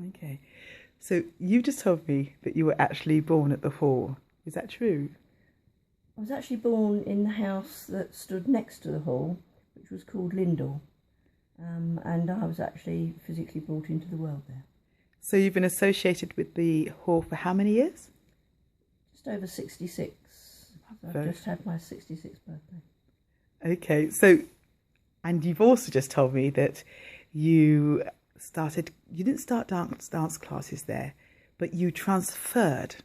Okay. So you just told me that you were actually born at the Hall. Is that true? I was actually born in the house that stood next to the hall, which was called Lindell, and I was actually physically brought into the world there. So you've been associated with the Hall for how many years? Just over 66. I've just had my 66th birthday. Okay, so, and you've also just told me that you didn't start dance classes there, but you transferred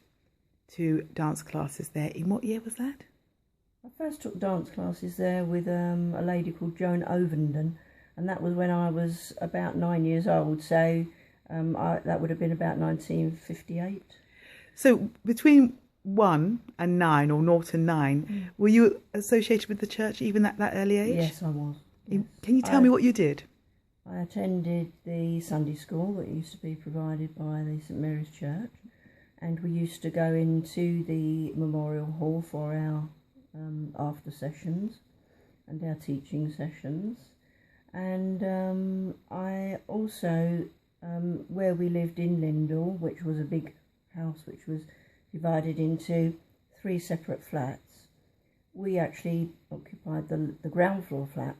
to dance classes there. In what year was that? I first took dance classes there with a lady called Joan Ovenden, and that was when I was about 9 years old, so that would have been about 1958. So between 1 and 9, or 0 and 9, were you associated with the church even at that early age? Yes, I was. Yes. Can you tell me what you did? I attended the Sunday school that used to be provided by the St Mary's Church, and we used to go into the Memorial Hall for our after sessions and our teaching sessions. And I also, where we lived in Lindell, which was a big house which was divided into 3 separate flats, we actually occupied the ground floor flat,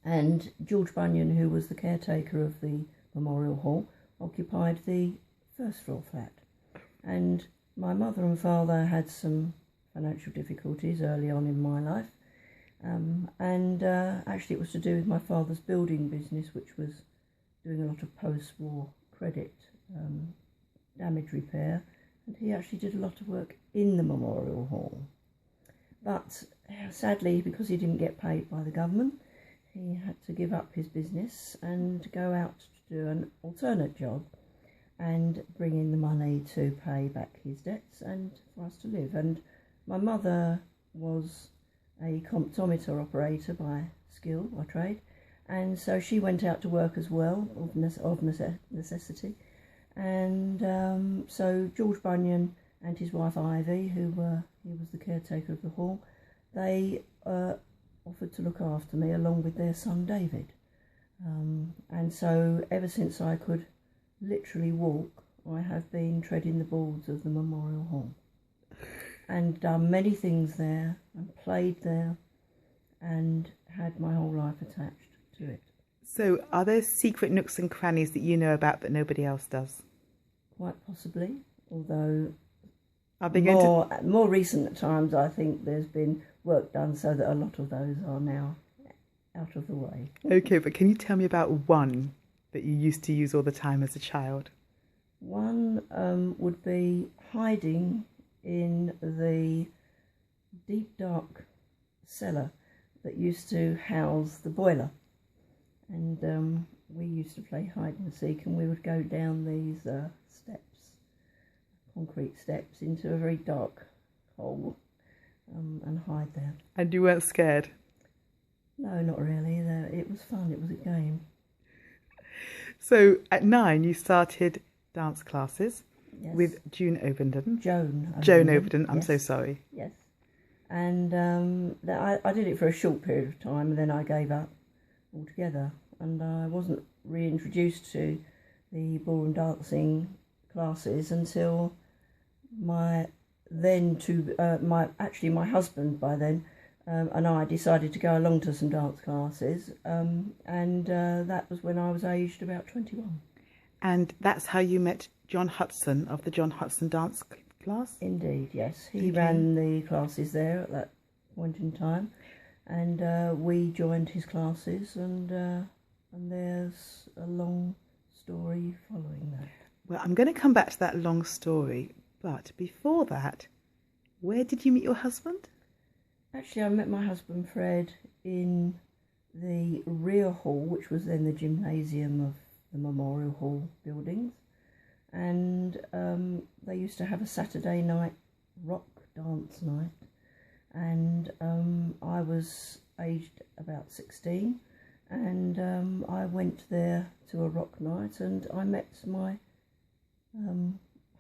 and George Bunyan, who was the caretaker of the Memorial Hall, occupied the first floor flat. And my mother and father had some financial difficulties early on in my life, and actually it was to do with my father's building business, which was doing a lot of post-war credit damage repair, and he actually did a lot of work in the Memorial Hall. But sadly, because he didn't get paid by the government, he had to give up his business and go out to do an alternate job and bring in the money to pay back his debts and for us to live. And my mother was a comptometer operator by skill, by trade, and so she went out to work as well, of necessity. And so George Bunyan and his wife Ivy, he was the caretaker of the hall, they offered to look after me along with their son David. And so ever since I could literally walk, I have been treading the boards of the Memorial Hall and done many things there and played there and had my whole life attached to it. So are there secret nooks and crannies that you know about that nobody else does? Quite possibly, although are more recent times I think there's been work done so that a lot of those are now out of the way. Okay, but can you tell me about one that you used to use all the time as a child? One would be hiding in the deep dark cellar that used to house the boiler, and we used to play hide and seek, and we would go down these steps, concrete steps, into a very dark hole and hide there. And you weren't scared? No, not really. It was fun. It was a game. So at 9 you started dance classes. Yes. With Joan Ovenden. Joan Ovenden, I'm yes. so sorry. Yes. And I did it for a short period of time, and then I gave up altogether. And I wasn't reintroduced to the ballroom dancing classes until my husband by then and I decided to go along to some dance classes, and that was when I was aged about 21. And that's how you met John Hudson of the John Hudson dance class? Indeed, yes. He ran the classes there at that point in time, and we joined his classes, and there's a long story following that. Well, I'm going to come back to that long story, but before that, where did you meet your husband? Actually, I met my husband Fred in the rear hall, which was then the gymnasium of the Memorial Hall buildings, and they used to have a Saturday night rock dance night, and I was aged about 16, and I went there to a rock night, and I met my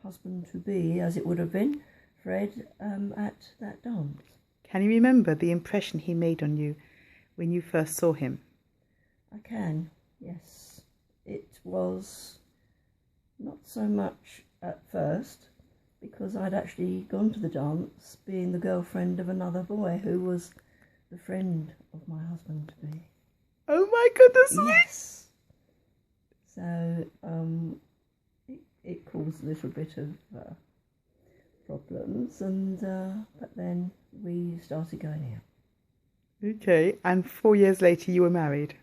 husband-to-be, as it would have been, Fred, at that dance. Can you remember the impression he made on you when you first saw him? I can, yes. It was Not so much at first, because I'd actually gone to the dance being the girlfriend of another boy who was the friend of my husband-to-be. Oh my goodness me! Yes. So it caused a little bit of problems, and but then we started going out. Okay, and 4 years later you were married.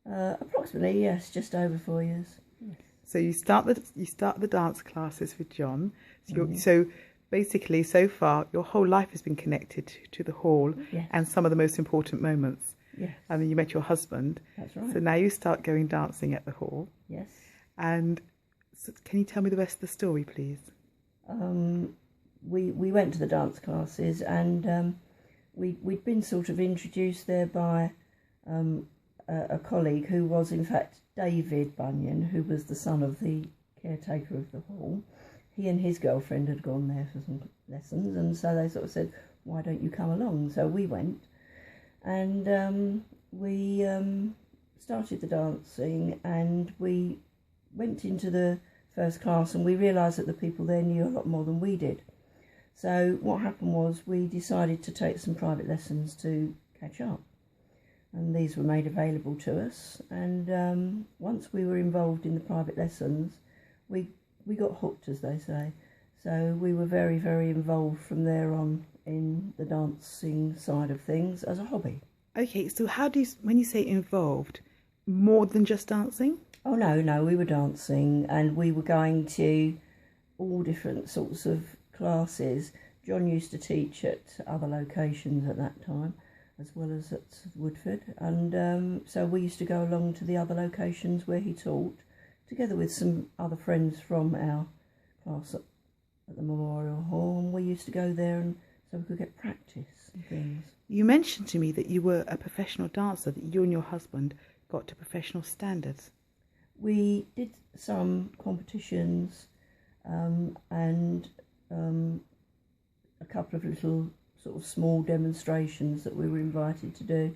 Approximately, yes, just over 4 years. Yes. So you start the dance classes with John. So basically, so far, your whole life has been connected to the hall. Yes. And some of the most important moments. Yes. I mean, you met your husband. That's right. So now you start going dancing at the hall. Yes. And so can you tell me the rest of the story, please? We went to the dance classes, and we'd been sort of introduced there by a colleague who was in fact David Bunyan, who was the son of the caretaker of the hall. He and his girlfriend had gone there for some lessons, and so they sort of said, why don't you come along? So we went, and we started the dancing, and we went into the first class, and we realised that the people there knew a lot more than we did. So what happened was we decided to take some private lessons to catch up, and these were made available to us. And once we were involved in the private lessons, we got hooked, as they say. So we were very, very involved from there on in the dancing side of things as a hobby. Okay, so how do you, when you say involved, more than just dancing? Oh no, we were dancing, and we were going to all different sorts of classes. John used to teach at other locations at that time, as well as at Woodford, and so we used to go along to the other locations where he taught, together with some other friends from our class at the Memorial Hall, and we used to go there and so we could get practice and things. You mentioned to me that you were a professional dancer, that you and your husband got to professional standards. We did some competitions and a couple of little sort of small demonstrations that we were invited to do,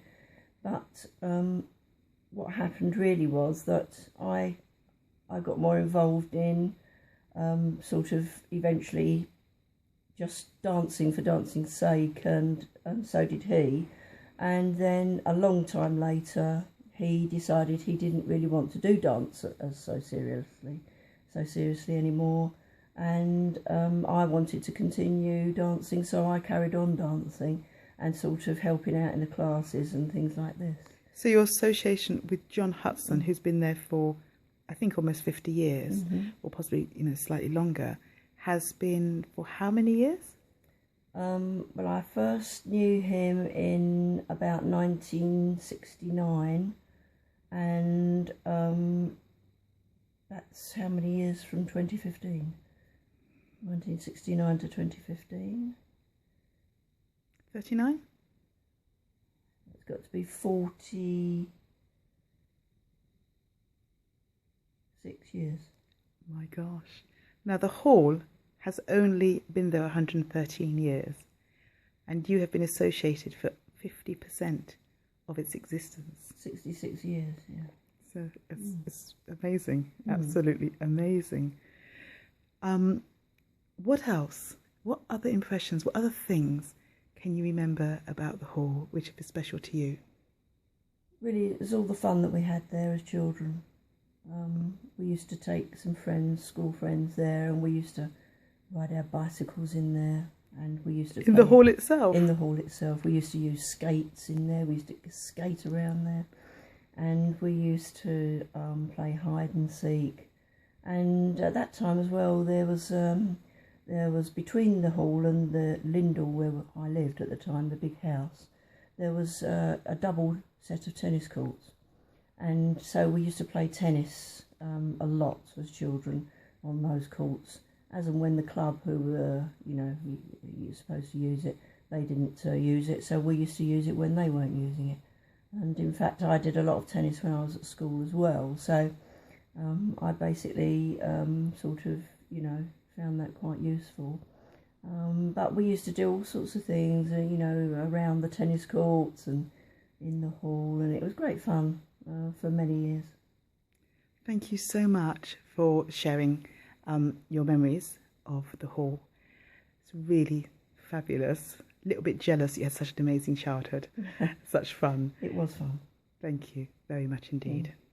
but what happened really was that I got more involved in sort of eventually just dancing for dancing's sake, and so did he. And then a long time later, he decided he didn't really want to do dance so seriously anymore. And I wanted to continue dancing, so I carried on dancing and sort of helping out in the classes and things like this. So your association with John Hudson, who's been there for, I think, almost 50 years, or possibly, slightly longer, has been for how many years? Well, I first knew him in about 1969, and that's how many years from 2015? 1969 to 2015. 39? It's got to be 46 years. My gosh. Now, the hall has only been there 113 years, and you have been associated for 50% of its existence. 66 years, yeah. So it's amazing, absolutely amazing. What else? What other impressions, what other things can you remember about the hall which are special to you? Really, it was all the fun that we had there as children. We used to take some friends, school friends there, and we used to ride our bicycles in there, and we used to... In the hall itself? In the hall itself. We used to use skates in there, we used to skate around there, and we used to play hide and seek. And at that time as well, there was between the hall and the Lindell, where I lived at the time, the big house, there was a double set of tennis courts. And so we used to play tennis a lot as children on those courts, as and when the club, who were, you're supposed to use it, they didn't use it, so we used to use it when they weren't using it. And in fact, I did a lot of tennis when I was at school as well, so I basically sort of, found that quite useful. But we used to do all sorts of things, around the tennis courts and in the hall, and it was great fun for many years. Thank you so much for sharing your memories of the hall. It's really fabulous. A little bit jealous you had such an amazing childhood. Such fun. It was fun. Thank you very much indeed. Yeah.